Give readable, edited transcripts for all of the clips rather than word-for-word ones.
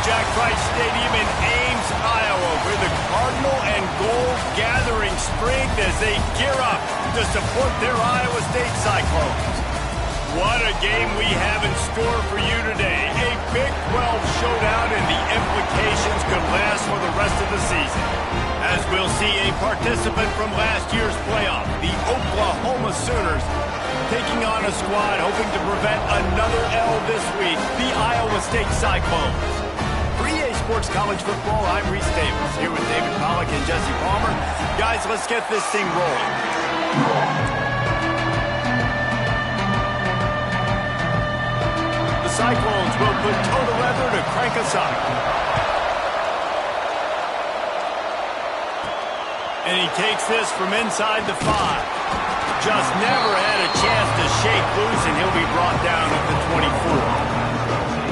Jack Trice Stadium in Ames, Iowa, where the Cardinal and Gold gathering strength as they gear up to support their Iowa State Cyclones. What a game we have in store for you today. A Big 12 showdown, and the implications could last for the rest of the season. As we'll see a participant from last year's playoff, the Oklahoma Sooners, taking on a squad hoping to prevent another L this week, the Iowa State Cyclones. For EA Sports College Football, I'm Reese Davis, here with David Pollack and Jesse Palmer. Guys, let's get this thing rolling. The Cyclones will put toe to leather to crank us up. And he takes this from inside the 5. Just never had a chance to shake loose, and he'll be brought down at the 24.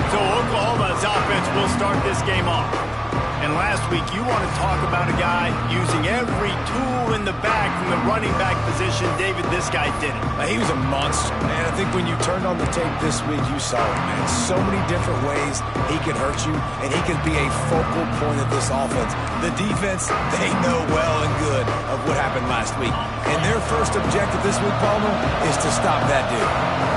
So Oklahoma's offense will start this game off. And last week, you want to talk about a guy using every tool in the bag from the running back position. David, this guy did it. He was a monster, man. I think when you turned on the tape this week, you saw it, man. So many different ways he could hurt you, and he could be a focal point of this offense. The defense, they know well and good of what happened last week. And their first objective this week, Palmer, is to stop that dude.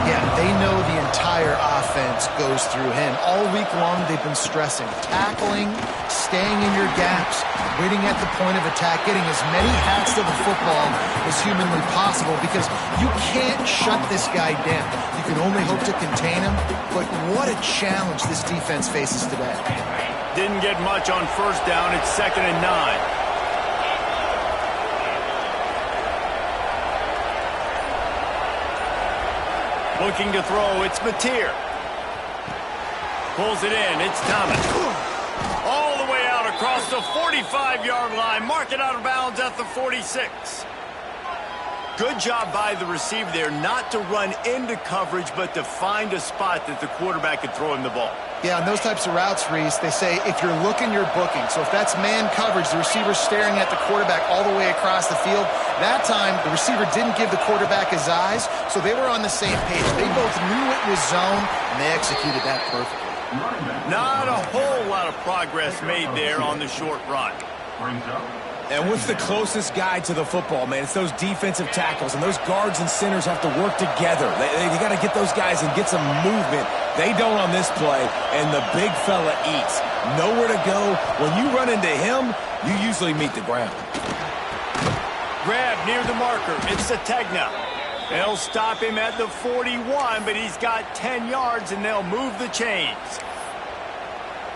Yeah, they know the entire offense goes through him. All week long, they've been stressing, tackling, staying in your gaps, waiting at the point of attack, getting as many hats to the football as humanly possible, because you can't shut this guy down. You can only hope to contain him, but what a challenge this defense faces today. Didn't get much on first down. It's 2nd and 9. Looking to throw, it's Mateer. Pulls it in, it's Thomas. All the way out across the 45-yard line. Mark it out of bounds at the 46. Good job by the receiver there not to run into coverage, but to find a spot that the quarterback could throw him the ball. Yeah, on those types of routes, Reese, they say if you're looking, you're booking. So if that's man coverage, the receiver's staring at the quarterback all the way across the field. That time, the receiver didn't give the quarterback his eyes, so they were on the same page. They both knew it was zone, and they executed that perfectly. Not a whole lot of progress made there on the short run. And what's the closest guy to the football, man? It's those defensive tackles, and those guards and centers have to work together. They got to get those guys and get some movement. They don't on this play, and the big fella eats. Nowhere to go. When you run into him, you usually meet the ground. Grab near the marker. It's Sategna. They'll stop him at the 41, but he's got 10 yards, and they'll move the chains.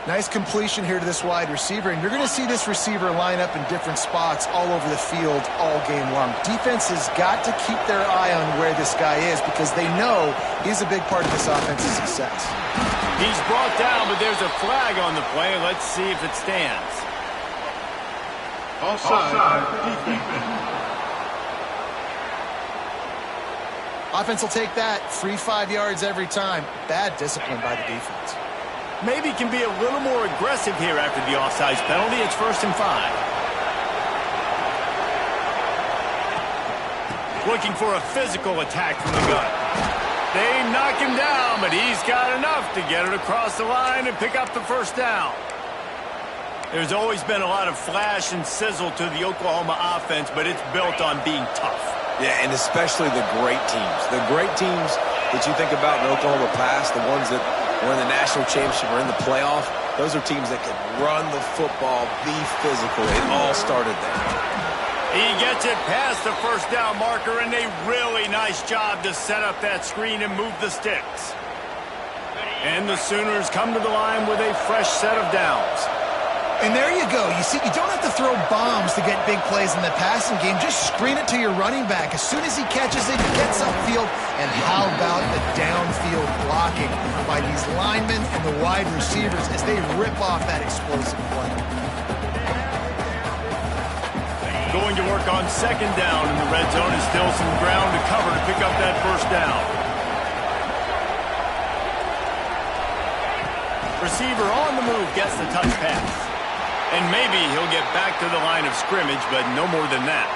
Nice completion here to this wide receiver, and you're going to see this receiver line up in different spots all over the field all game long. Defense has got to keep their eye on where this guy is, because they know he's a big part of this offense's success. He's brought down, but there's a flag on the play. Let's see if it stands. Offside. Defense. Offense will take that. Free 5 yards every time. Bad discipline by the defense. Maybe can be a little more aggressive here after the offsides penalty. It's 1st and 5. Looking for a physical attack from the gun. They knock him down, but he's got enough to get it across the line and pick up the first down. There's always been a lot of flash and sizzle to the Oklahoma offense, but it's built on being tough. Yeah, and especially the great teams. The great teams that you think about in Oklahoma past, the ones that were in the national championship or in the playoff, those are teams that can run the football, be physical. It all started there. He gets it past the first down marker, and a really nice job to set up that screen and move the sticks. And the Sooners come to the line with a fresh set of downs. And there you go. You see, you don't have to throw bombs to get big plays in the passing game. Just screen it to your running back. As soon as he catches it, he gets upfield. And how about the downfield blocking by these linemen and the wide receivers as they rip off that explosive play. Going to work on second down in the red zone is still some ground to cover to pick up that first down. Receiver on the move gets the touch pass. And maybe he'll get back to the line of scrimmage, but no more than that.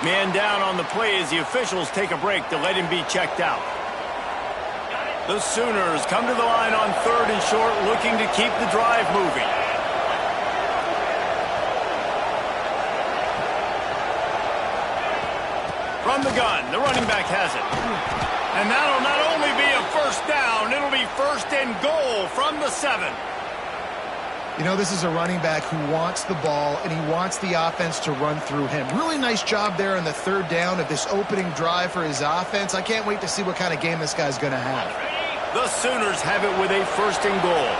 Man down on the play as the officials take a break to let him be checked out. The Sooners come to the line on 3rd and short, looking to keep the drive moving. From the gun, the running back has it. And that'll not only be a first down, it'll be 1st and goal from the 7. You know, this is a running back who wants the ball, and he wants the offense to run through him. Really nice job there on the 3rd down of this opening drive for his offense. I can't wait to see what kind of game this guy's going to have. The Sooners have it with a 1st and goal.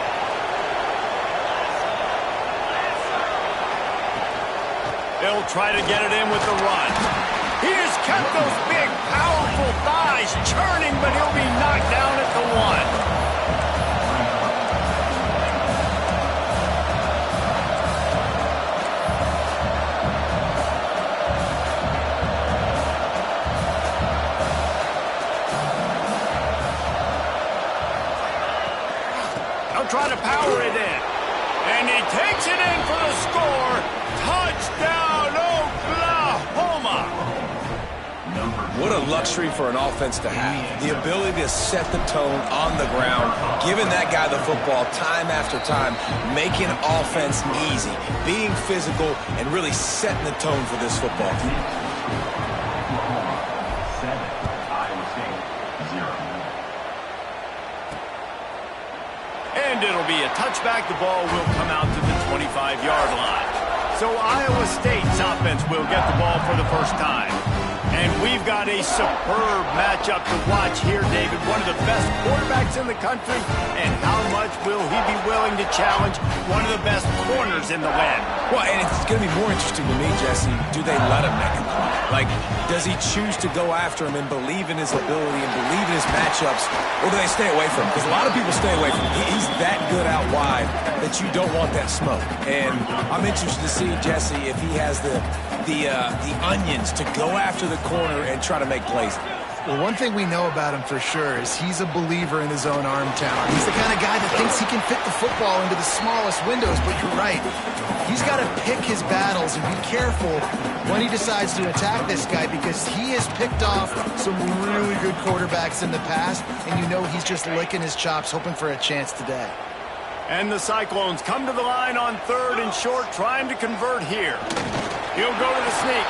They'll try to get it in with the run. He has kept those big, powerful thighs churning, but he'll be knocked down at the 1. Try to power it in. And he takes it in for the score. Touchdown, Oklahoma. What a luxury for an offense to have. The ability to set the tone on the ground, giving that guy the football time after time, making offense easy, being physical, and really setting the tone for this football team. And it'll be a touchback. The ball will come out to the 25-yard line. So Iowa State's offense will get the ball for the first time. And we've got a superb matchup to watch here, David. One of the best quarterbacks in the country. And how much will he be willing to challenge one of the best corners in the land? Well, and it's going to be more interesting to me, Jesse, do they let him make a play? Like, does he choose to go after him and believe in his ability and believe in his matchups, or do they stay away from him? Because a lot of people stay away from him. He's that good out wide that you don't want that smoke. And I'm interested to see, Jesse, if he has the onions to go after the corner and try to make plays. Well, one thing we know about him for sure is he's a believer in his own arm talent. He's the kind of guy that thinks he can fit the football into the smallest windows, but you're right. He's got to pick his battles and be careful when he decides to attack this guy, because he has picked off some really good quarterbacks in the past, and you know he's just licking his chops, hoping for a chance today. And the Cyclones come to the line on 3rd and short, trying to convert here. He'll go to the sneak.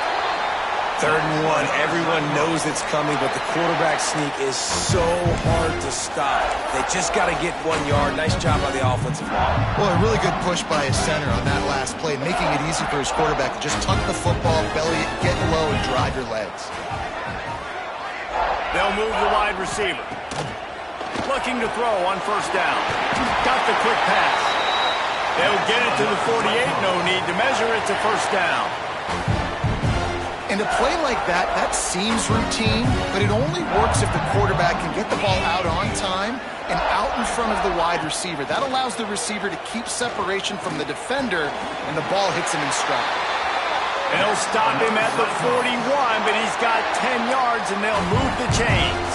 3rd and 1. Everyone knows it's coming, but the quarterback sneak is so hard to stop. They just got to get 1 yard. Nice job by the offensive line. Well, a really good push by his center on that last play, making it easy for his quarterback to just tuck the football, belly it, get low, and drive your legs. They'll move the wide receiver. Looking to throw on 1st down. Got the quick pass. They'll get it to the 48. No need to measure it to 1st down. And a play like that seems routine, but it only works if the quarterback can get the ball out on time and out in front of the wide receiver. That allows the receiver to keep separation from the defender, and the ball hits him in stride. They'll stop him at the 41, but he's got 10 yards, and they'll move the chains.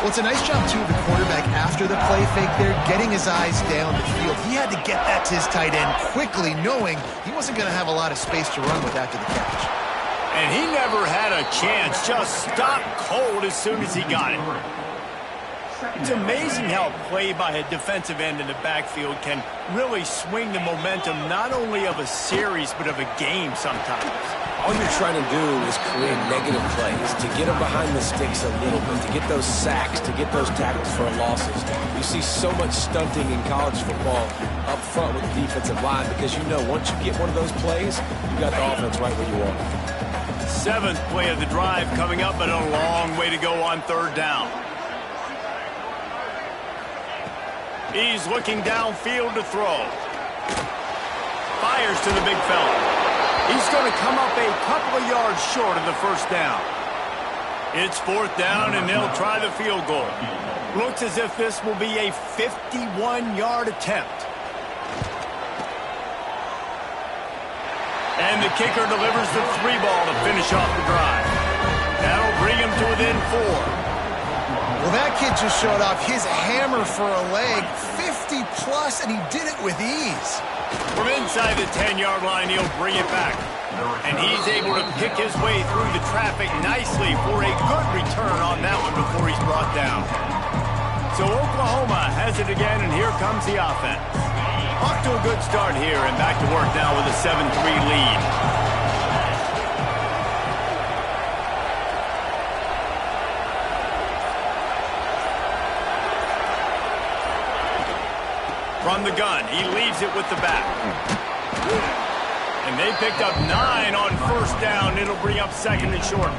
Well, it's a nice job, too, of the quarterback after the play fake there, getting his eyes down the field. He had to get that to his tight end quickly, knowing he wasn't going to have a lot of space to run with after the catch. And he never had a chance, just stopped cold as soon as he got it. It's amazing how play by a defensive end in the backfield can really swing the momentum not only of a series, but of a game sometimes. All you're trying to do is create negative plays, to get them behind the sticks a little bit, to get those sacks, to get those tackles for losses. You see so much stunting in college football up front with the defensive line, because you know once you get one of those plays, you got the offense right where you want it. 7th play of the drive coming up, but a long way to go on 3rd down. He's looking downfield to throw. Fires to the big fella. He's going to come up a couple of yards short of the first down. It's 4th down, and they'll try the field goal. Looks as if this will be a 51-yard attempt. And the kicker delivers the 3 ball to finish off the drive. That'll bring him to within 4. Well, that kid just showed off his hammer for a leg, 50-plus, and he did it with ease. From inside the 10-yard line, he'll bring it back. And he's able to pick his way through the traffic nicely for a good return on that one before he's brought down. So Oklahoma has it again, and here comes the offense. Off to a good start here, and back to work now with a 7-3 lead. From the gun, he leaves it with the back. And they picked up 9 on first down. It'll bring up 2nd and short.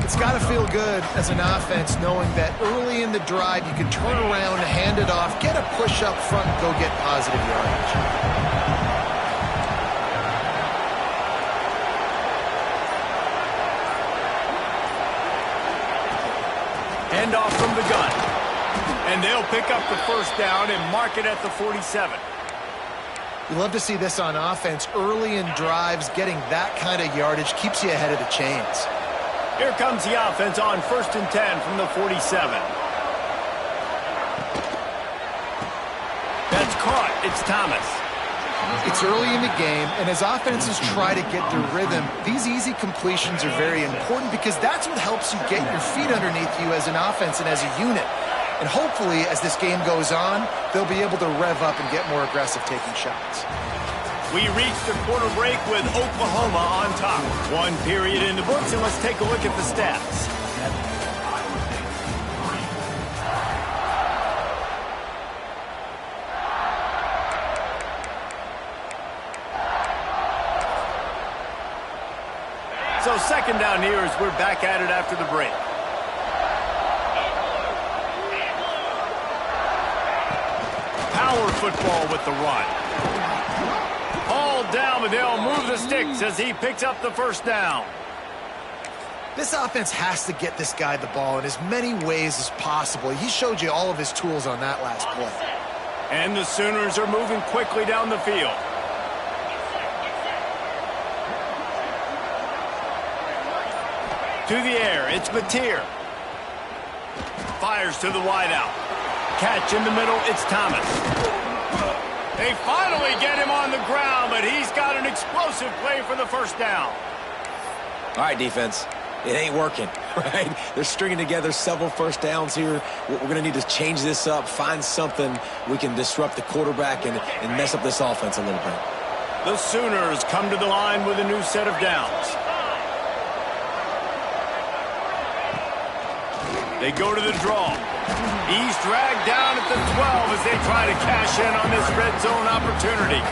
It's got to feel good as an offense knowing that early in the drive you can turn around, hand it off, get a push up front, and go get positive yardage. Hand off from the gun. And they'll pick up the first down and mark it at the 47. You love to see this on offense. Early in drives, getting that kind of yardage keeps you ahead of the chains. Here comes the offense on 1st and 10 from the 47. That's caught. It's Thomas. It's early in the game, and as offenses try to get their rhythm, these easy completions are very important because that's what helps you get your feet underneath you as an offense and as a unit. And hopefully, as this game goes on, they'll be able to rev up and get more aggressive taking shots. We reached the quarter break with Oklahoma on top. 1 period in the books, and let's take a look at the stats. So 2nd down here as we're back at it after the break. Power football with the run. All down, but they'll move the sticks as he picks up the first down. This offense has to get this guy the ball in as many ways as possible. He showed you all of his tools on that last play. And the Sooners are moving quickly down the field. To the air, it's Mateer. Fires to the wideout. Catch in the middle, it's Thomas. They finally get him on the ground, but he's got an explosive play for the first down. All right, defense. It ain't working, right? They're stringing together several first downs here. We're going to need to change this up, find something we can disrupt the quarterback and mess up this offense a little bit. The Sooners come to the line with a new set of downs. They go to the draw. He's dragged down at the 12 as they try to cash in on this red zone opportunity.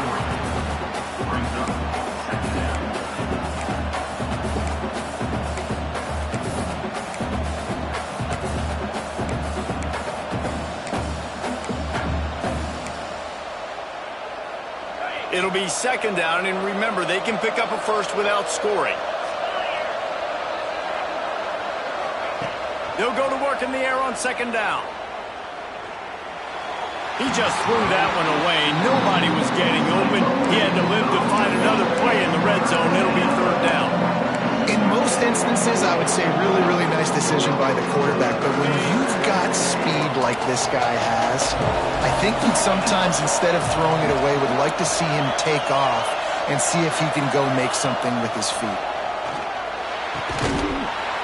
It'll be 2nd down, and remember, they can pick up a first without scoring. They'll go to work in the air on 2nd down. He just threw that one away. Nobody was getting open. He had to live to find another play in the red zone. It'll be 3rd down. In most instances, I would say really, really nice decision by the quarterback. But when you've got speed like this guy has, I think he'd sometimes, instead of throwing it away, would like to see him take off and see if he can go make something with his feet.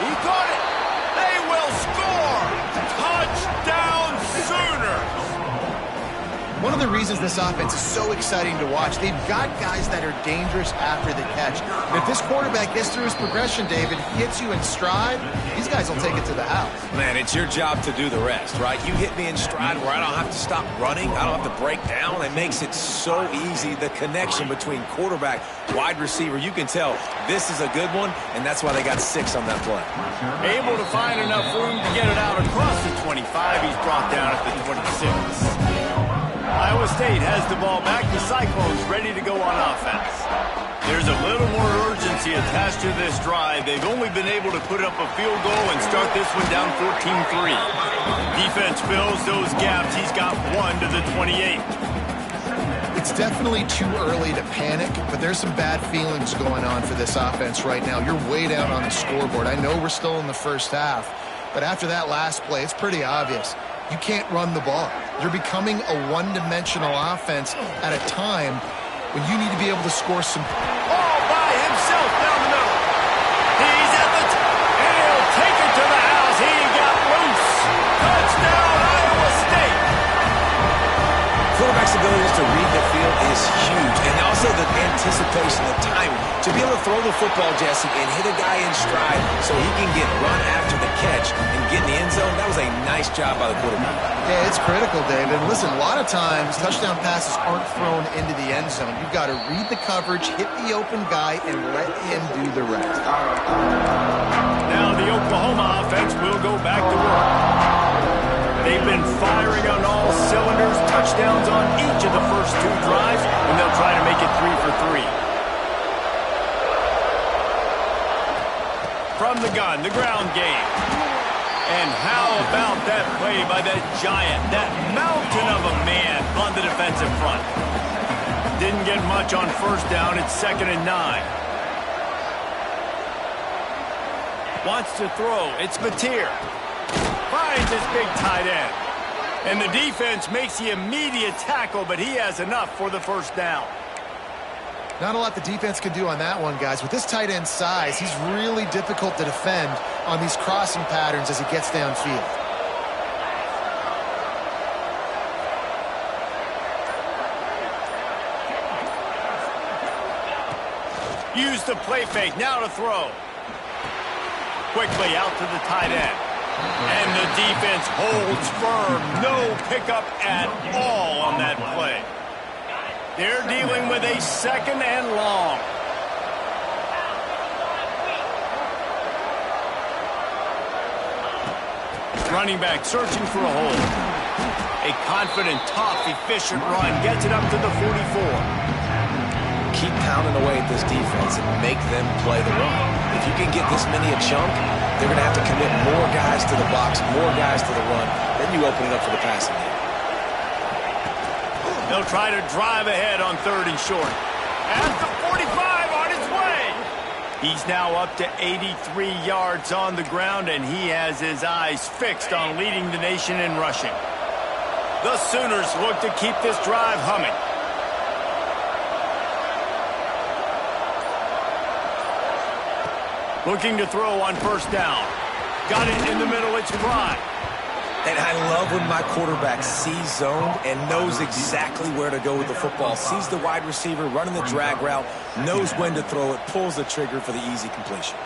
He caught it. They will score. Touchdown, Sooners. One of the reasons this offense is so exciting to watch, they've got guys that are dangerous after the catch. If this quarterback gets through his progression, David, hits you in stride, these guys will take it to the house. Man, it's your job to do the rest, right? You hit me in stride where I don't have to stop running. I don't have to break down. It makes it so easy, the connection between quarterback, wide receiver. You can tell this is a good one, and that's why they got 6 on that play. Able to find enough room to get it out across the 25. He's brought down at the 26. Iowa State has the ball back. The Cyclones ready to go on offense. There's a little more urgency attached to this drive. They've only been able to put up a field goal and start this one down 14-3. Defense fills those gaps. He's got one to the 28. It's definitely too early to panic, but there's some bad feelings going on for this offense right now. You're way down on the scoreboard. I know we're still in the first half, but after that last play, it's pretty obvious. You can't run the ball. You're becoming a one-dimensional offense at a time when you need to be able to score some. All by himself down the middle. He's at the and he'll take it to the house. He got loose. Touchdown, Iowa State. Quarterback's ability to read the field is huge, and also the anticipation, the timing. To be able to throw the football, Jesse, and hit a guy in stride so he can get run after the catch and get in the end zone, that was a nice job by the quarterback. Yeah, it's critical, David. Listen, a lot of times touchdown passes aren't thrown into the end zone. You've got to read the coverage, hit the open guy, and let him do the rest. Now the Oklahoma offense will go back to work. They've been firing on all cylinders, touchdowns on each of the first two drives, and they'll try to make it 3 for 3. From the gun, the ground game. And how about that play by that giant, that mountain of a man on the defensive front? Didn't get much on first down. It's 2nd and 9. Wants to throw. It's Mateer. Finds his big tight end. And the defense makes the immediate tackle, but he has enough for the first down. Not a lot the defense can do on that one, guys. With this tight end size, he's really difficult to defend on these crossing patterns as he gets downfield. Use the play fake. Now to throw. Quickly out to the tight end. And the defense holds firm. No pickup at all on that play. They're dealing with a 2nd and long. Running back searching for a hole. A confident, tough, efficient run. Gets it up to the 44. Keep pounding away at this defense and make them play the run. If you can get this many a chunk, they're going to have to commit more guys to the box, more guys to the run. Then you open it up for the passing game. They'll try to drive ahead on 3rd and short. At the 45 on his way. He's now up to 83 yards on the ground, and he has his eyes fixed on leading the nation in rushing. The Sooners look to keep this drive humming. Looking to throw on first down. Got it in the middle. It's Fry. And I love when my quarterback sees zone and knows exactly where to go with the football. Sees the wide receiver running the drag route, knows when to throw it, pulls the trigger for the easy completion.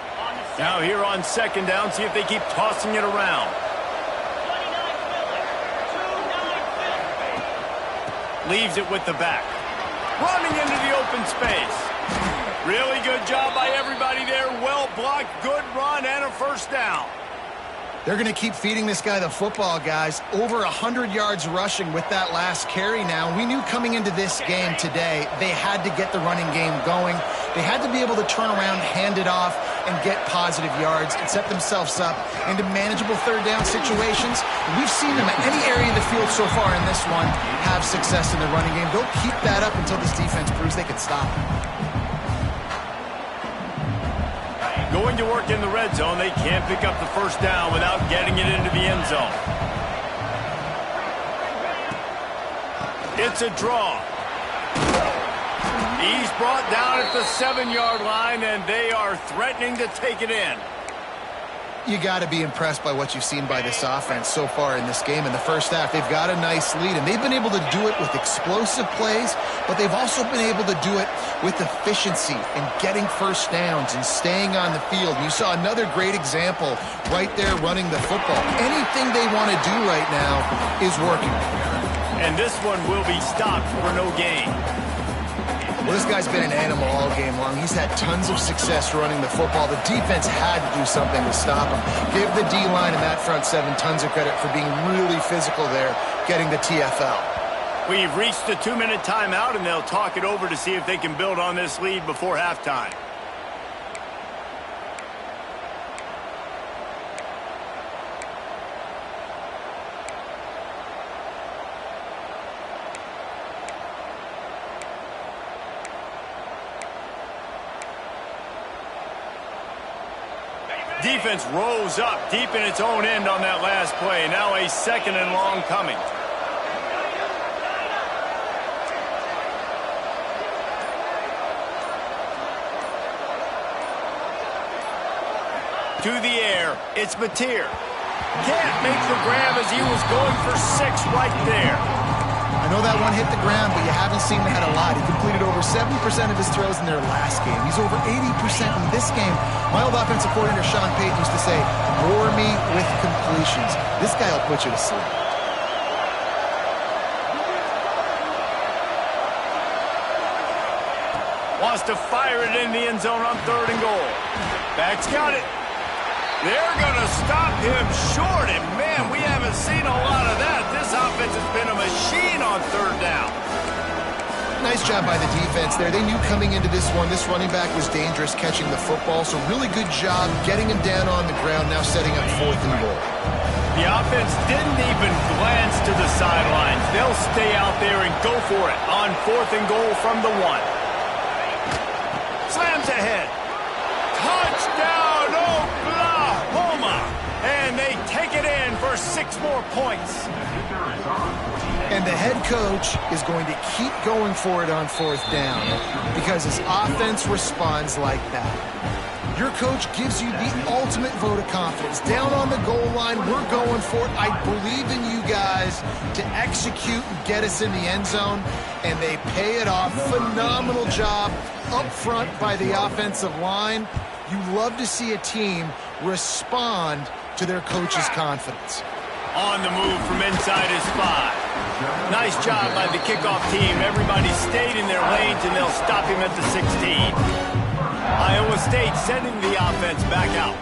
Now here on 2nd down, see if they keep tossing it around. Leaves it with the back. Running into the open space. Really good job by everybody there. Well blocked, good run, and a first down. They're going to keep feeding this guy the football, guys. Over 100 yards rushing with that last carry now. We knew coming into this game today, they had to get the running game going. They had to be able to turn around, hand it off, and get positive yards and set themselves up into manageable 3rd down situations. And we've seen them at any area of the field so far in this one have success in the running game. They'll keep that up until this defense proves they can stop it. Going to work in the red zone. They can't pick up the first down without getting it into the end zone. It's a draw. He's brought down at the 7-yard line, and they are threatening to take it in. You got to be impressed by what you've seen by this offense so far in this game. In the first half, they've got a nice lead, and they've been able to do it with explosive plays, but they've also been able to do it with efficiency and getting first downs and staying on the field. You saw another great example right there running the football. Anything they want to do right now is working. And this one will be stopped for no gain. Well, this guy's been an animal all game long. He's had tons of success running the football. The defense had to do something to stop him. Give the D-line and that front 7 tons of credit for being really physical there, getting the TFL. We've reached the 2-minute timeout, and they'll talk it over to see if they can build on this lead before halftime. Defense rose up deep in its own end on that last play. Now a second and long coming. To the air, it's Mateer. Can't make the grab as he was going for 6 right there. I know that one hit the ground, but you haven't seen that a lot. He completed over 70% of his throws in their last game. He's over 80% in this game. My old offensive coordinator, Sean Payton, used to say, bore me with completions. This guy will put you to sleep. Wants to fire it in the end zone on 3rd and goal. Back's got it. They're going to stop him short, and man, we haven't seen a lot of that. This offense has been a machine on 3rd down. Nice job by the defense there. They knew coming into this one, this running back was dangerous catching the football, so really good job getting him down on the ground, now setting up 4th and goal. The offense didn't even glance to the sidelines. They'll stay out there and go for it on 4th and goal from the 1. Slams ahead. Touchdown, Oklahoma! And they take it in for 6 more points. And the head coach is going to keep going for it on 4th down because his offense responds like that. Your coach gives you the ultimate vote of confidence. Down on the goal line, we're going for it. I believe in you guys to execute and get us in the end zone, and they pay it off. Phenomenal job up front by the offensive line. You love to see a team respond to their coach's confidence. On the move from inside his 5. Nice job by the kickoff team. Everybody stayed in their lanes, and they'll stop him at the 16. Iowa State sending the offense back out.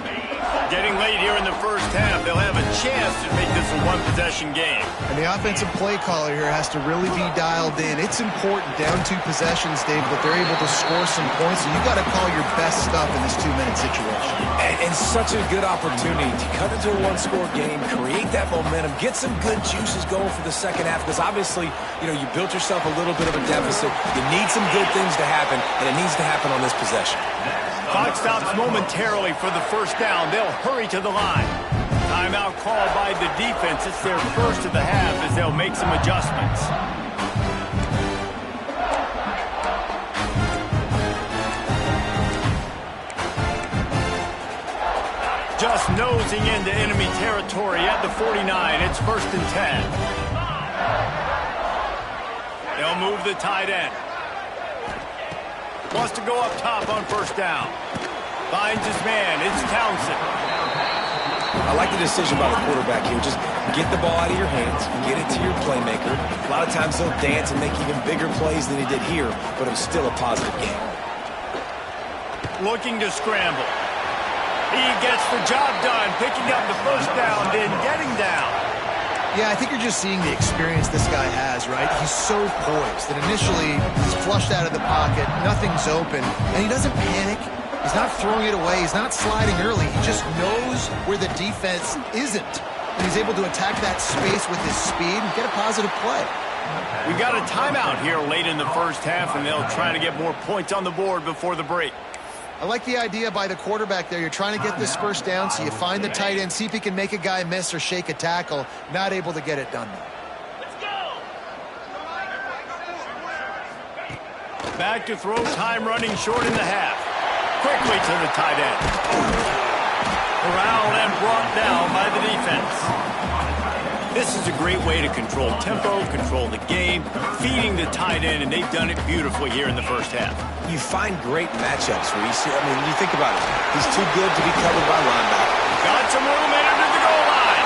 Getting late here in the first half, they'll have a chance to make this a 1-possession game. And the offensive play caller here has to really be dialed in. It's important, down 2 possessions, Dave, that they're able to score some points, and you got to call your best stuff in this 2-minute situation. And such a good opportunity to cut into a 1-score game, create that momentum, get some good juices going for the second half, because obviously, you built yourself a little bit of a deficit. You need some good things to happen, and it needs to happen on this possession. Clock stops momentarily for the 1st down. They'll hurry to the line. Timeout called by the defense. It's their first of the half as they'll make some adjustments. Just nosing into enemy territory at the 49. It's 1st and 10. They'll move the tight end. Wants to go up top on 1st down. Finds his man. It's Townsend. I like the decision by the quarterback here. Just get the ball out of your hands, get it to your playmaker. A lot of times they'll dance and make even bigger plays than he did here, but it was still a positive game. Looking to scramble. He gets the job done, picking up the 1st down, then getting down. Yeah, I think you're just seeing the experience this guy has, right? He's so poised that initially he's flushed out of the pocket, nothing's open, and he doesn't panic. He's not throwing it away. He's not sliding early. He just knows where the defense isn't, and he's able to attack that space with his speed and get a positive play. We got a timeout here late in the first half, and they'll try to get more points on the board before the break. I like the idea by the quarterback there. You're trying to get this 1st down, so you find the tight end, see if he can make a guy miss or shake a tackle. Not able to get it done, though. Let's go! Back to throw, time running short in the half. Quickly to the tight end. Corralled and brought down by the defense. This is a great way to control tempo, control the game, feeding the tight end, and they've done it beautifully here in the first half. You find great matchups where you see, you think about it. He's too good to be covered by linebacker. Got some room in under the goal line.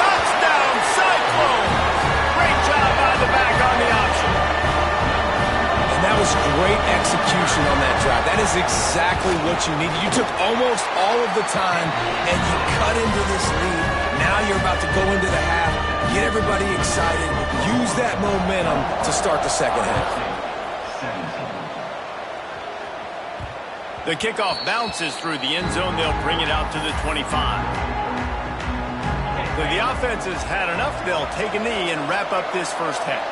Touchdown, Cyclone! Great job by the back on the option. And that was great execution on that drive. That is exactly what you needed. You took almost all of the time, and you cut into this lead. Now you're about to go into the half, get everybody excited, use that momentum to start the second half. The kickoff bounces through the end zone. They'll bring it out to the 25. So the offense has had enough. They'll take a knee and wrap up this first half.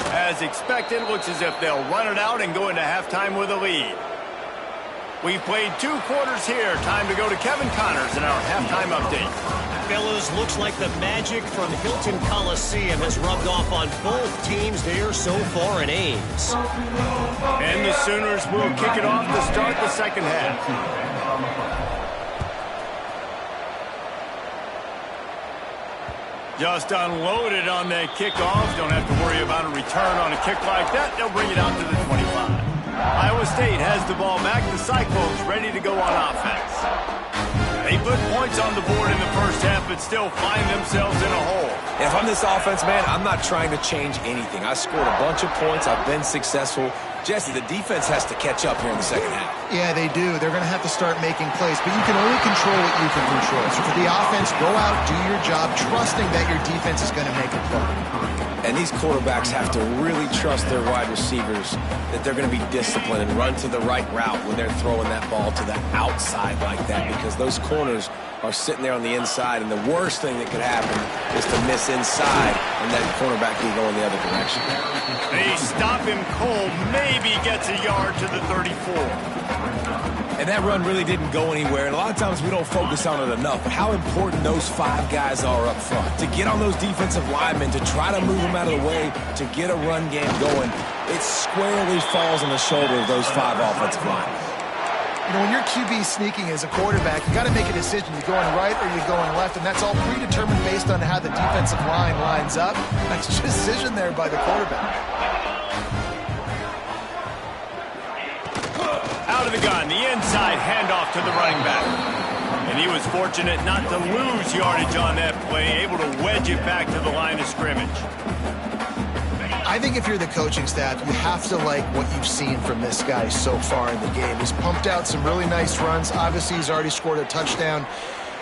As expected, looks as if they'll run it out and go into halftime with a lead. We've played 2 quarters here. Time to go to Kevin Connors in our halftime update. Fellas, looks like the magic from Hilton Coliseum has rubbed off on both teams there so far in Ames. And the Sooners will kick it off to start the second half. Just unloaded on that kickoff. Don't have to worry about a return on a kick like that. They'll bring it out to the 25. Iowa State has the ball back. The Cyclones ready to go on offense. They put points on the board in the first half, but still find themselves in a hole. If I'm this offense, man, I'm not trying to change anything. I scored a bunch of points. I've been successful. Jesse, the defense has to catch up here in the second half. Yeah, they do. They're going to have to start making plays, but you can only control what you can control. So for the offense, go out, do your job, trusting that your defense is going to make a play. And these quarterbacks have to really trust their wide receivers that they're going to be disciplined and run to the right route when they're throwing that ball to the outside like that, because those corners are sitting there on the inside, and the worst thing that could happen is to miss inside and that cornerback be going the other direction. They stop him cold, maybe gets a yard to the 34. And that run really didn't go anywhere, and a lot of times we don't focus on it enough, but how important those 5 guys are up front. To get on those defensive linemen, to try to move them out of the way, to get a run game going, it squarely falls on the shoulder of those 5 offensive linemen. You know, when you're QB sneaking as a quarterback, you got to make a decision. You're going right or you're going left, and that's all predetermined based on how the defensive line lines up. Nice decision there by the quarterback. Out of the gun, the inside handoff to the running back. And he was fortunate not to lose yardage on that play, able to wedge it back to the line of scrimmage. I think if you're the coaching staff, you have to like what you've seen from this guy so far in the game. He's pumped out some really nice runs. Obviously, he's already scored a touchdown.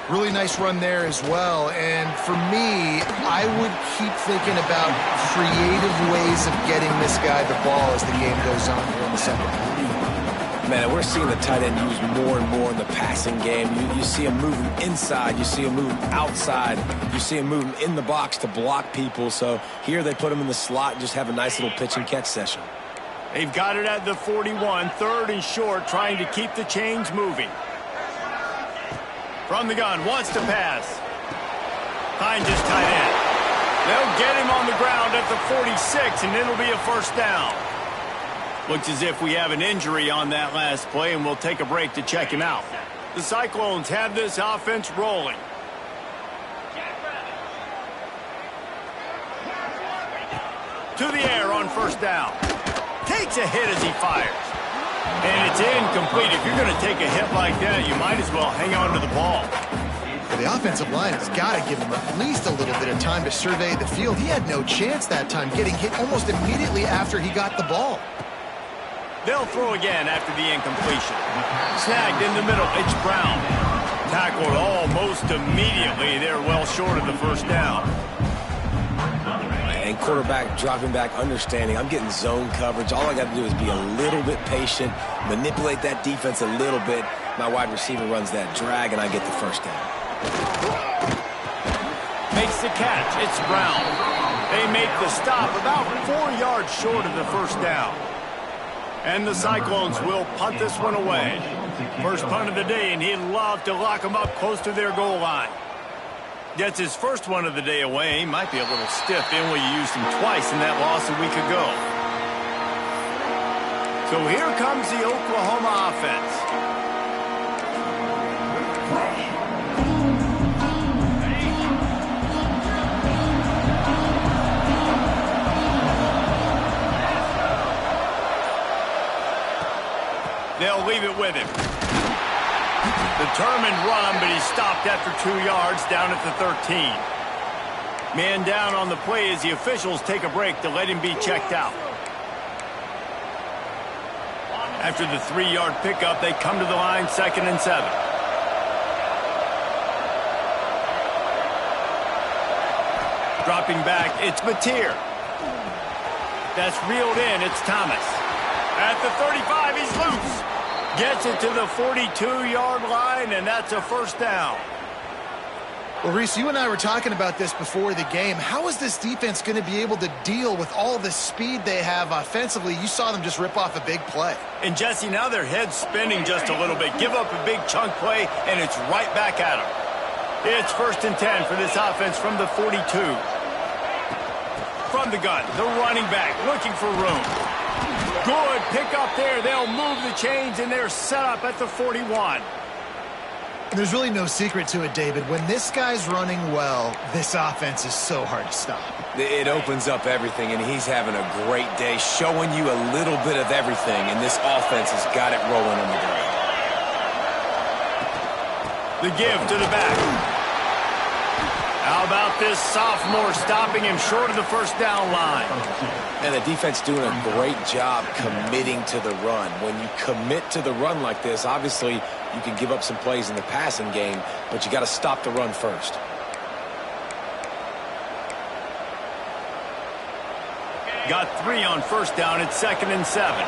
Really nice run there as well. And for me, I would keep thinking about creative ways of getting this guy the ball as the game goes on here in the second half. Man, we're seeing the tight end used more and more in the passing game. You see him moving inside. You see him moving outside. You see him moving in the box to block people. So here they put him in the slot and just have a nice little pitch and catch session. They've got it at the 41, 3rd and short, trying to keep the chains moving. From the gun, wants to pass. Finds his tight end. They'll get him on the ground at the 46, and it'll be a first down. Looks as if we have an injury on that last play, and we'll take a break to check him out. The Cyclones have this offense rolling. To the air on first down. Takes a hit as he fires. And it's incomplete. If you're going to take a hit like that, you might as well hang on to the ball. The offensive line has got to give him at least a little bit of time to survey the field. He had no chance that time, getting hit almost immediately after he got the ball. They'll throw again after the incompletion. Snagged in the middle, it's Brown. Tackled almost immediately. They're well short of the first down. And quarterback dropping back, understanding I'm getting zone coverage. All I got to do is be a little bit patient, manipulate that defense a little bit. My wide receiver runs that drag, and I get the first down. Makes the catch. It's Brown. They make the stop about 4 yards short of the first down. And the Cyclones will punt this one away. First punt of the day, and he'd love to lock them up close to their goal line. Gets his first one of the day away. He might be a little stiff in where you used him twice in that loss a week ago. So here comes the Oklahoma offense. They'll leave it with him. Determined run, but he's stopped after 2 yards down at the 13. Man down on the play as the officials take a break to let him be checked out. After the 3-yard pickup, they come to the line 2nd and 7. Dropping back, it's Mateer. That's reeled in, it's Thomas. At the 35, he's loose. Gets it to the 42-yard line, and that's a first down. Well, Reese, you and I were talking about this before the game. How is this defense going to be able to deal with all the speed they have offensively? You saw them just rip off a big play. And, Jesse, now their head's spinning just a little bit. Give up a big chunk play, and it's right back at them. It's 1st and 10 for this offense from the 42. From the gun, the running back looking for room. Good pick up there. They'll move the chains, and they're set up at the 41. There's really no secret to it, David. When this guy's running well, this offense is so hard to stop. It opens up everything, and he's having a great day, showing you a little bit of everything, and this offense has got it rolling on the ground. The give to the back. How about this sophomore stopping him short of the first down line? And the defense doing a great job committing to the run. When you commit to the run like this, obviously you can give up some plays in the passing game, but you got to stop the run first. Got 3 on first down. It's 2nd and 7.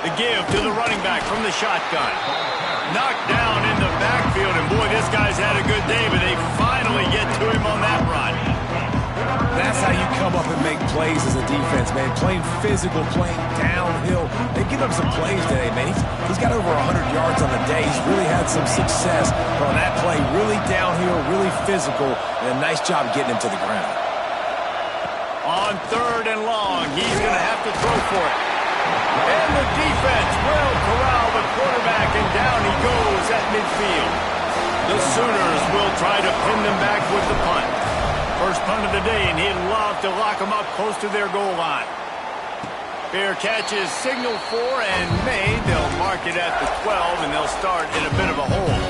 The give to the running back from the shotgun. Knocked down in the backfield, and boy, this guy's had a good day, but they finally get to him on that run. That's how you come up and make plays as a defense, man. Playing physical, playing downhill. They give up some plays today, man. He's got over 100 yards on the day. He's really had some success on that play. Really downhill, really physical, and a nice job getting him to the ground. On 3rd and long, he's going to have to throw for it. And the defense will corral the quarterback, and down he goes at midfield. The Sooners will try to pin them back with the punt. First punt of the day, and he'd love to lock them up close to their goal line. Fair catch is signaled for and made. They'll mark it at the 12, and they'll start in a bit of a hole.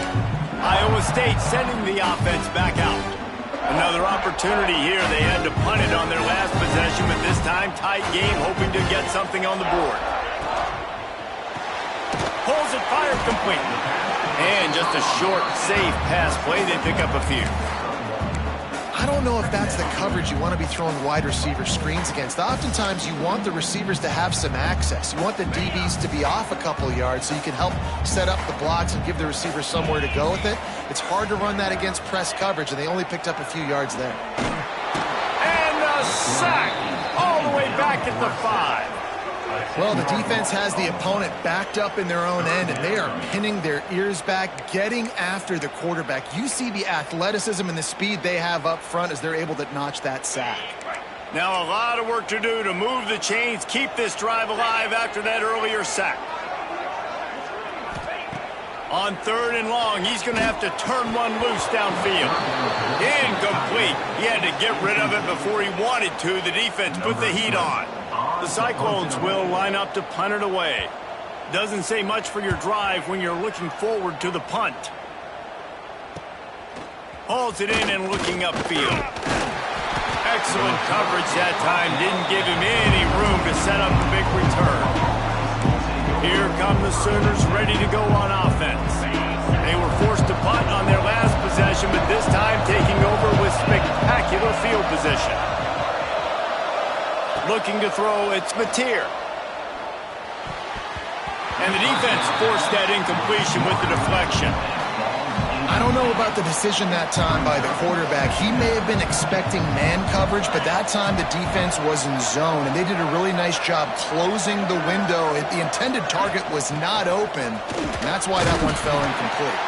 Iowa State sending the offense back out. Another opportunity here. They had to punt it on their last possession, but this time tight game, hoping to get something on the board. Pulls it, fired complete. And just a short, safe pass play. They pick up a few. I don't know if that's the coverage you want to be throwing wide receiver screens against. Oftentimes, you want the receivers to have some access. You want the DBs to be off a couple yards so you can help set up the blocks and give the receiver somewhere to go with it. It's hard to run that against press coverage, and they only picked up a few yards there. And a sack all the way back at the 5. Well, the defense has the opponent backed up in their own end, and they are pinning their ears back, getting after the quarterback. You see the athleticism and the speed they have up front as they're able to notch that sack. Now a lot of work to do to move the chains, keep this drive alive after that earlier sack. On 3rd and long, he's going to have to turn one loose downfield. Incomplete. He had to get rid of it before he wanted to. The defense put the heat on. The Cyclones will line up to punt it away. Doesn't say much for your drive when you're looking forward to the punt. Hauls it in and looking upfield. Excellent coverage that time. Didn't give him any room to set up a big return. Here come the Sooners ready to go on offense. They were forced to punt on their last possession, but this time taking over with spectacular field position. Looking to throw, it's Mateer. And the defense forced that incompletion with the deflection. I don't know about the decision that time by the quarterback. He may have been expecting man coverage, but that time the defense was in zone, and they did a really nice job closing the window. The intended target was not open, and that's why that one fell incomplete.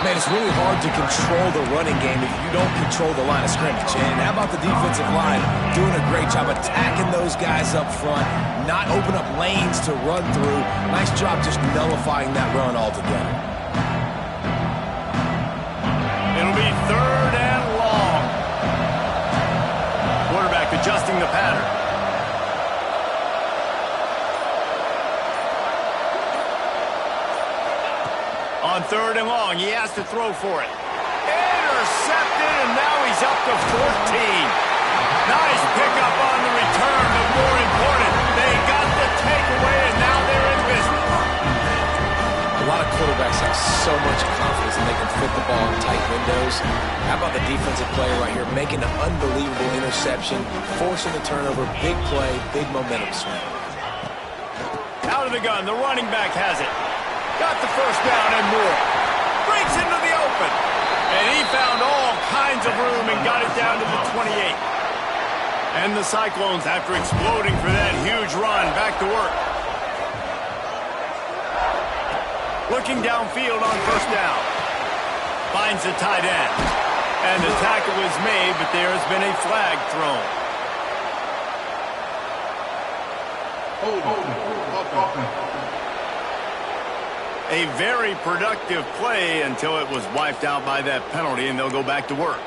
Man, it's really hard to control the running game if you don't control the line of scrimmage. And how about the defensive line doing a great job attacking those guys up front, not open up lanes to run through. Nice job just nullifying that run altogether. It'll be 3rd and long. Quarterback adjusting the pattern. On 3rd and long, he has to throw for it. Intercepted, and now he's up to 14. Nice pickup on the return, but more important, they got the takeaway, and now they're in business. A lot of quarterbacks have so much confidence in they can fit the ball in tight windows. How about the defensive player right here making an unbelievable interception, forcing the turnover, big play, big momentum swing. Out of the gun, the running back has it. Got the first down and more. Breaks into the open. And he found all kinds of room and got it down to the 28. And the Cyclones, after exploding for that huge run, back to work. Looking downfield on first down. Finds the tight end. And the tackle is made, but there has been a flag thrown. A very productive play until it was wiped out by that penalty, and they'll go back to work.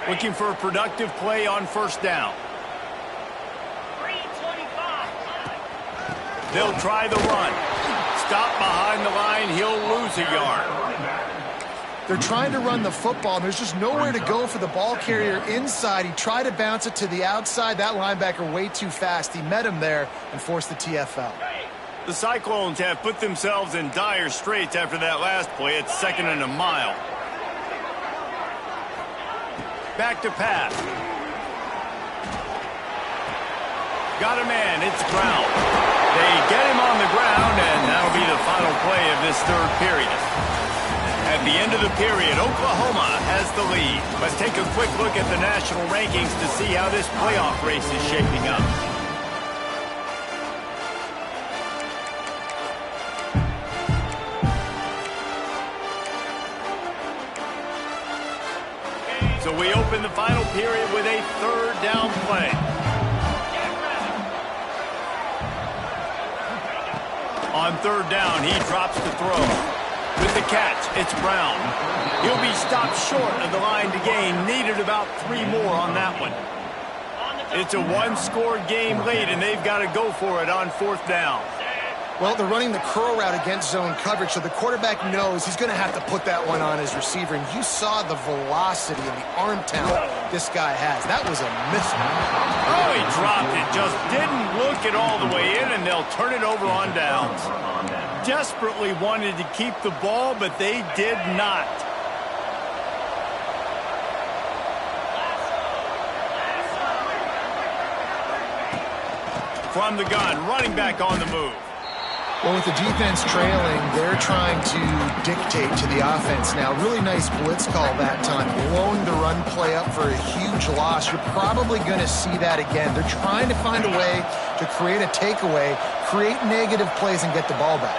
Looking for a productive play on first down. They'll try the run. Stop behind the line. He'll lose a yard. They're trying to run the football, and there's just nowhere to go for the ball carrier inside. He tried to bounce it to the outside. That linebacker way too fast. He met him there and forced the TFL. The Cyclones have put themselves in dire straits after that last play. It's 2nd and a mile. Back to pass. Got a man. It's Brown. They get him on the ground, and that'll be the final play of this third period. At the end of the period, Oklahoma has the lead. Let's take a quick look at the national rankings to see how this playoff race is shaping up. So we open the final period with a third down play. On third down, he drops the throw. With the catch, it's Brown. He'll be stopped short of the line to gain. Needed about 3 more on that one. It's a one-score game late, and they've got to go for it on fourth down. Well, they're running the curl route against zone coverage, so the quarterback knows he's going to have to put that one on his receiver. And you saw the velocity and the arm talent this guy has. That was a mismatch. Oh, he dropped it. Just didn't look it all the way in, and they'll turn it over on downs. Desperately wanted to keep the ball, but they did not. From the gun, running back on the move. Well, with the defense trailing, they're trying to dictate to the offense now. Really nice blitz call that time, blowing the run play up for a huge loss. You're probably going to see that again. They're trying to find a way to create a takeaway, create negative plays, and get the ball back.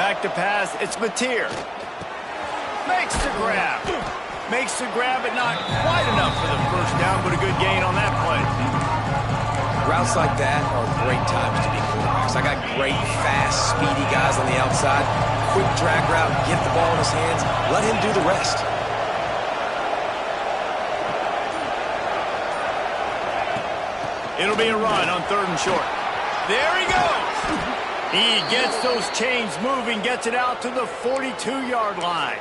Back to pass, it's Mateer. Makes the grab. Makes the grab, but not quite enough for the first down, but a good gain on that play. Routes like that are great times to be quarterbacks. I got great, fast, speedy guys on the outside. Quick drag route, get the ball in his hands, let him do the rest. It'll be a run on third and short. There he goes. He gets those chains moving, gets it out to the 42-yard line.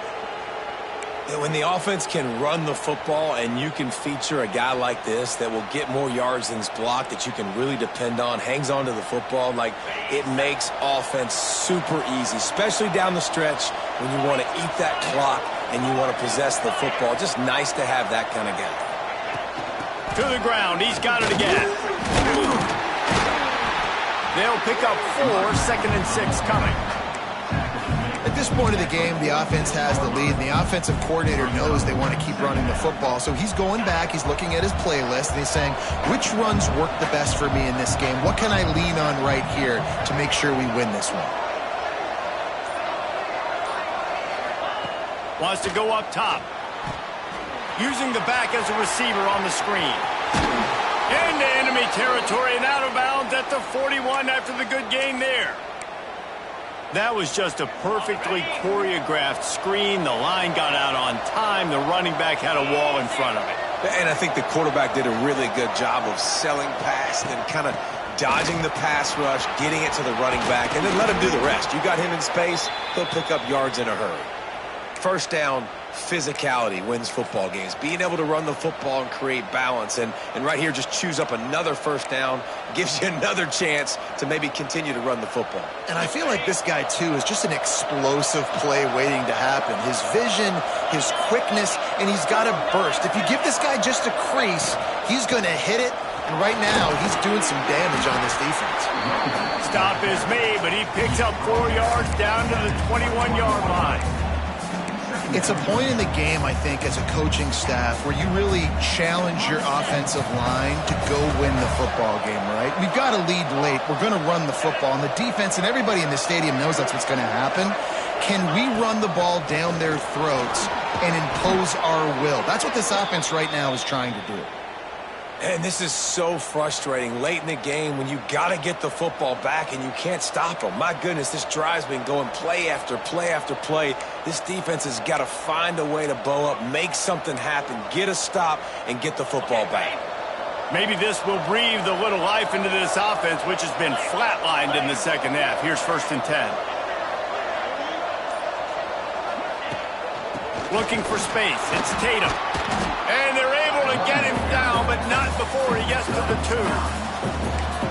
When the offense can run the football and you can feature a guy like this that will get more yards than his block, that you can really depend on, hangs on to the football, like it makes offense super easy, especially down the stretch when you want to eat that clock and you want to possess the football. Just nice to have that kind of guy. To the ground, he's got it again. They'll pick up 4, 2nd and 6 coming. At this point of the game, the offense has the lead, and the offensive coordinator knows they want to keep running the football. So he's going back, he's looking at his playlist, and he's saying, which runs work the best for me in this game? What can I lean on right here to make sure we win this one? Wants to go up top. Using the back as a receiver on the screen. Into enemy territory and out of bounds at the 41 after the good gain there. That was just a perfectly choreographed screen. The line got out on time. The running back had a wall in front of it. And I think the quarterback did a really good job of selling past and kind of dodging the pass rush, getting it to the running back, and then let him do the rest. You got him in space, he'll pick up yards in a hurry. First down, physicality wins football games. Being able to run the football and create balance. And right here, just choose up another first down, gives you another chance to maybe continue to run the football. And I feel like this guy, too, is just an explosive play waiting to happen. His vision, his quickness, and he's got a burst. If you give this guy just a crease, he's going to hit it. And right now, he's doing some damage on this defense. Stop is made, but he picks up 4 yards down to the 21-yard line. It's a point in the game, I think, as a coaching staff where you really challenge your offensive line to go win the football game, right? We've got to lead late. We're going to run the football. And the defense and everybody in the stadium knows that's what's going to happen. Can we run the ball down their throats and impose our will? That's what this offense right now is trying to do. And this is so frustrating late in the game when you got to get the football back and you can't stop them. My goodness, this drive's been going play after play after play. This defense has got to find a way to bow up, make something happen, get a stop, and get the football back. Maybe this will breathe a little life into this offense, which has been flatlined in the second half. Here's 1st and 10. Looking for space. It's Tatum. And they're able to get him down, but not before he gets to the 2.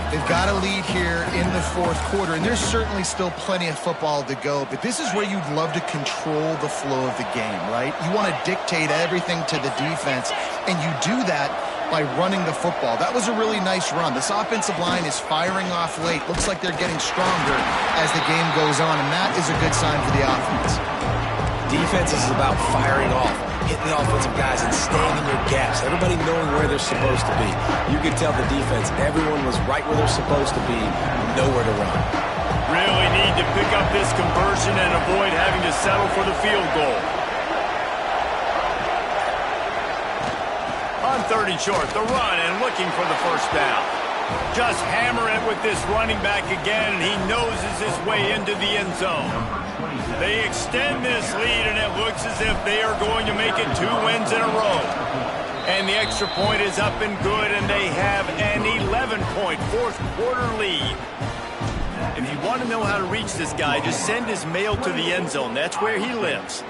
They've got a lead here in the 4th quarter, and there's certainly still plenty of football to go, but this is where you'd love to control the flow of the game, right? You want to dictate everything to the defense, and you do that by running the football. That was a really nice run. This offensive line is firing off late. Looks like they're getting stronger as the game goes on, and that is a good sign for the offense. Defense is about firing off, hitting the offensive guys and staying in their gaps. Everybody knowing where they're supposed to be. You could tell the defense, everyone was right where they're supposed to be, nowhere to run. Really need to pick up this conversion and avoid having to settle for the field goal. On 3rd and short, the run and looking for the first down. Just hammer it with this running back again, and he noses his way into the end zone. They extend this lead, and it looks as if they are going to make it 2 wins in a row. And the extra point is up and good, and they have an 11-point 4th quarter lead. If you want to know how to reach this guy, just send his mail to the end zone. That's where he lives.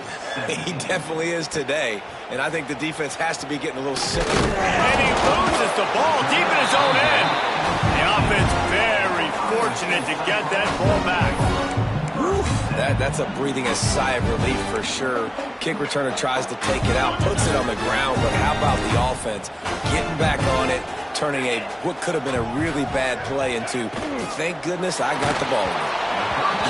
He definitely is today, and I think the defense has to be getting a little sick. And he loses the ball deep in his own end. The offense very fortunate to get that ball back. That's a breathing a sigh of relief for sure. Kick returner tries to take it out, puts it on the ground, but how about the offense getting back on it, turning what could have been a really bad play into, thank goodness I got the ball.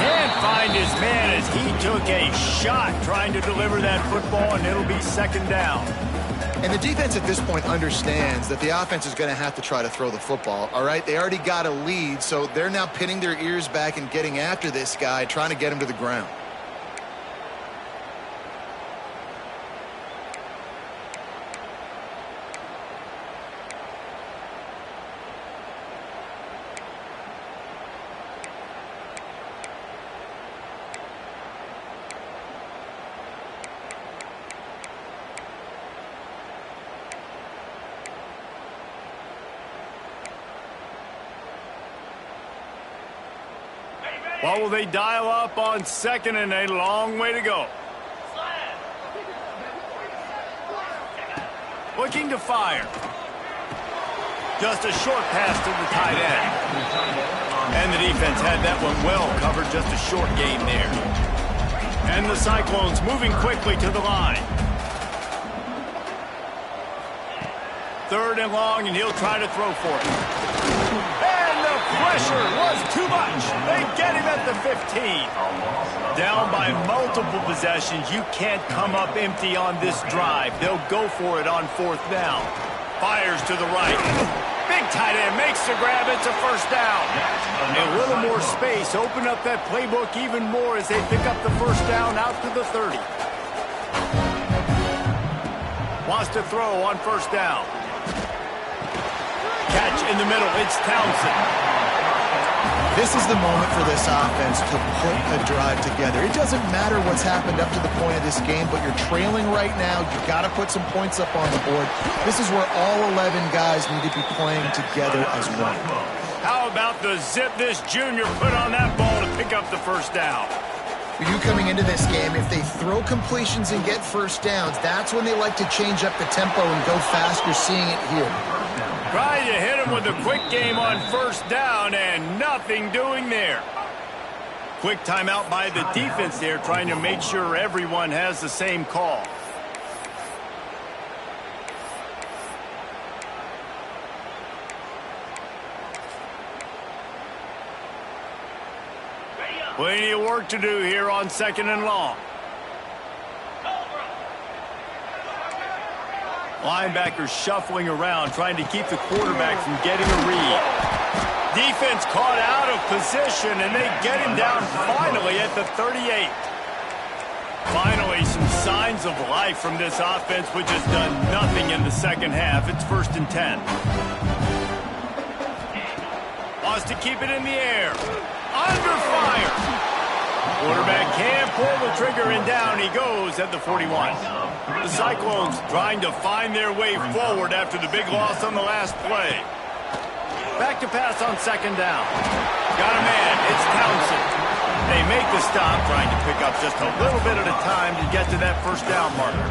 Can't find his man as he took a shot trying to deliver that football, and it'll be 2nd down. And the defense at this point understands that the offense is going to have to try to throw the football, all right? They already got a lead, so they're now pinning their ears back and getting after this guy, trying to get him to the ground. What will they dial up on 2nd and a long way to go? Looking to fire. Just a short pass to the tight end. And the defense had that one well covered, just a short gain there. And the Cyclones moving quickly to the line. 3rd and long, and he'll try to throw for it. Pressure was too much. They get him at the 15. Down by multiple possessions. You can't come up empty on this drive. They'll go for it on 4th down. Fires to the right. Big tight end makes the grab. It's a first down. A little more space. Open up that playbook even more as they pick up the first down out to the 30. Wants to throw on first down. Catch in the middle. It's Townsend. This is the moment for this offense to put a drive together. It doesn't matter what's happened up to the point of this game, but you're trailing right now. You've got to put some points up on the board. This is where all 11 guys need to be playing together as one. How about the zip this junior put on that ball to pick up the first down? You coming into this game, if they throw completions and get first downs, that's when they like to change up the tempo and go fast. You're seeing it here. Trying to hit him with a quick game on first down and nothing doing there. Quick timeout by the defense there, trying to make sure everyone has the same call. Plenty of work to do here on 2nd and long. Linebackers shuffling around, trying to keep the quarterback from getting a read. Defense caught out of position, and they get him down finally at the 38. Finally, some signs of life from this offense, which has done nothing in the second half. It's 1st and 10. Wants to keep it in the air. Under fire. Quarterback can pull the trigger, and down he goes at the 41. The Cyclones trying to find their way forward after the big loss on the last play. Back to pass on 2nd down. Got a man. It's Townsend. They make the stop, trying to pick up just a little bit at a time to get to that first down marker.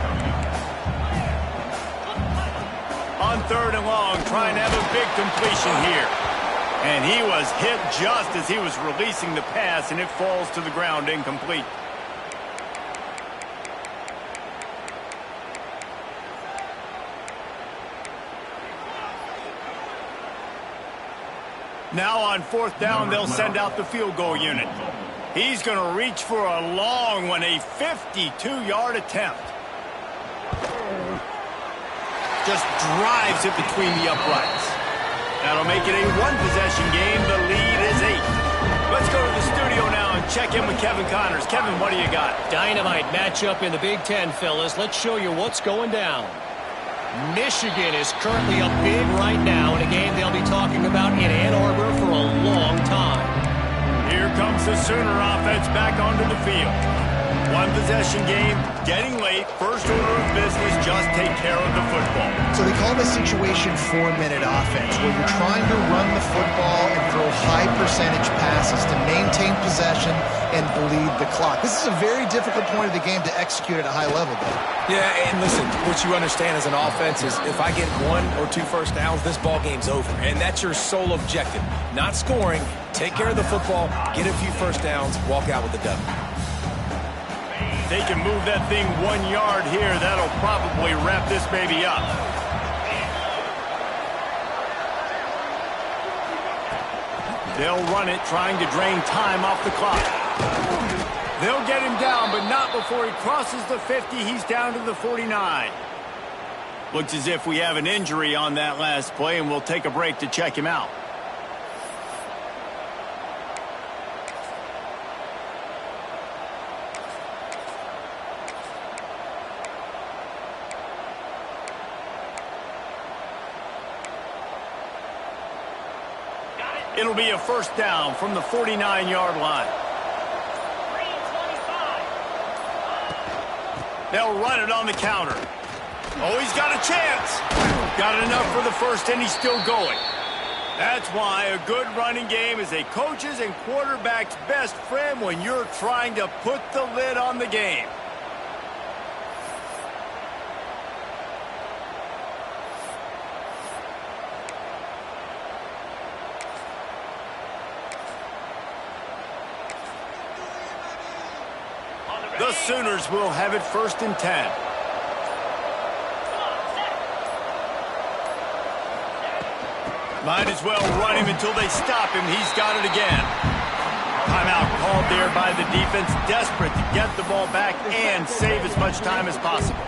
On 3rd and long, trying to have a big completion here. And he was hit just as he was releasing the pass, and it falls to the ground incomplete. Now on 4th down, they'll send out the field goal unit. He's going to reach for a long one, a 52-yard attempt. Just drives it between the uprights. That'll make it a one-possession game. The lead is 8. Let's go to the studio now and check in with Kevin Connors. Kevin, what do you got? Dynamite matchup in the Big Ten, fellas. Let's show you what's going down. Michigan is currently up big right now in a game they'll be talking about in Ann Arbor for a long time. Here comes the Sooner offense back onto the field. One-possession game, getting late. First order of business, just take care of the football. So they call this situation 4-minute offense, where you're trying to run the football and throw high-percentage passes to maintain possession and bleed the clock. This is a very difficult point of the game to execute at a high level, though. Yeah, and listen, what you understand as an offense is if I get 1 or 2 first downs, this ball game's over. And that's your sole objective. Not scoring, take care of the football, get a few first downs, walk out with the W. They can move that thing 1 yard here. That'll probably wrap this baby up. They'll run it, trying to drain time off the clock. They'll get him down, but not before he crosses the 50. He's down to the 49. Looks as if we have an injury on that last play, and we'll take a break to check him out. It'll be a first down from the 49-yard line. They'll run it on the counter. Oh, he's got a chance. Got enough for the first, and he's still going. That's why a good running game is a coach's and quarterback's best friend when you're trying to put the lid on the game. The Sooners will have it 1st and 10. Might as well run him until they stop him. He's got it again. Timeout called there by the defense, desperate to get the ball back and save as much time as possible.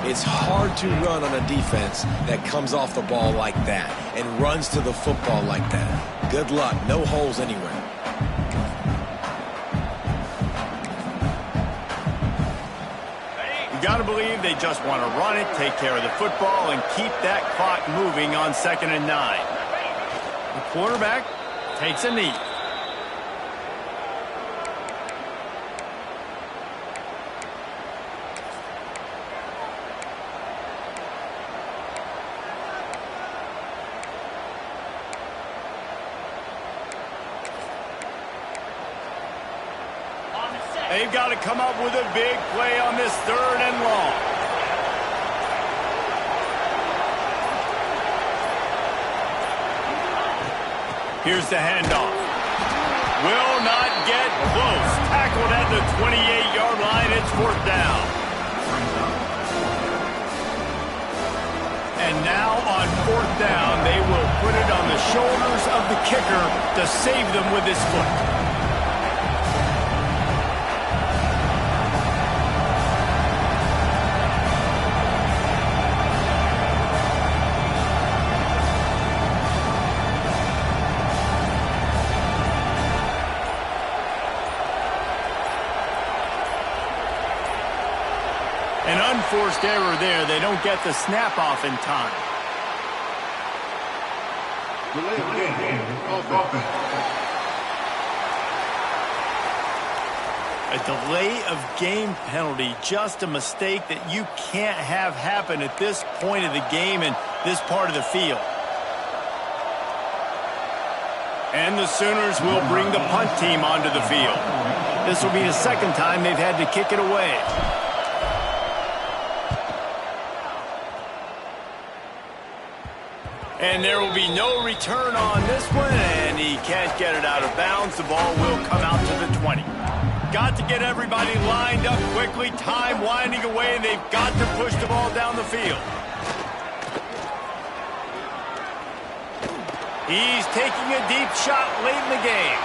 It's hard to run on a defense that comes off the ball like that and runs to the football like that. Good luck. No holes anywhere. You got to believe they just want to run it, take care of the football, and keep that clock moving on 2nd and 9. The quarterback takes a knee. They've got to come up with a big play on this 3rd and long. Here's the handoff. Will not get close. Tackled at the 28-yard line. It's 4th down. And now on 4th down, they will put it on the shoulders of the kicker to save them with his foot. An unforced error there. They don't get the snap off in time. A delay of game penalty, just a mistake that you can't have happen at this point of the game and this part of the field. And the Sooners will bring the punt team onto the field. This will be the 2nd time they've had to kick it away. And there will be no return on this one, and he can't get it out of bounds. The ball will come out to the 20. Got to get everybody lined up quickly. Time winding away, and they've got to push the ball down the field. He's taking a deep shot late in the game.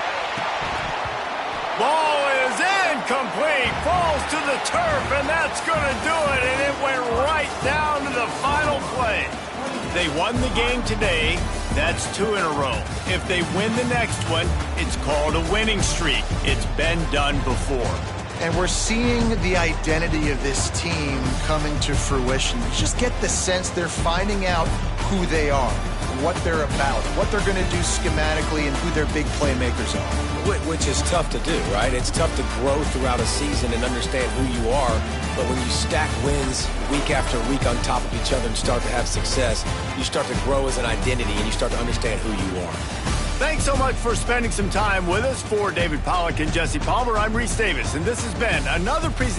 Ball is incomplete. Falls to the turf, and that's going to do it, and it went right down to the final play. They won the game today. That's 2 in a row. If they win the next one, it's called a winning streak. It's been done before. And we're seeing the identity of this team coming to fruition. You just get the sense they're finding out who they are, what they're about, what they're going to do schematically, and who their big playmakers are. Which is tough to do, right? It's tough to grow throughout a season and understand who you are. But when you stack wins week after week on top of each other and start to have success, you start to grow as an identity and you start to understand who you are. Thanks so much for spending some time with us. For David Pollack and Jesse Palmer, I'm Reese Davis, and this has been another presentation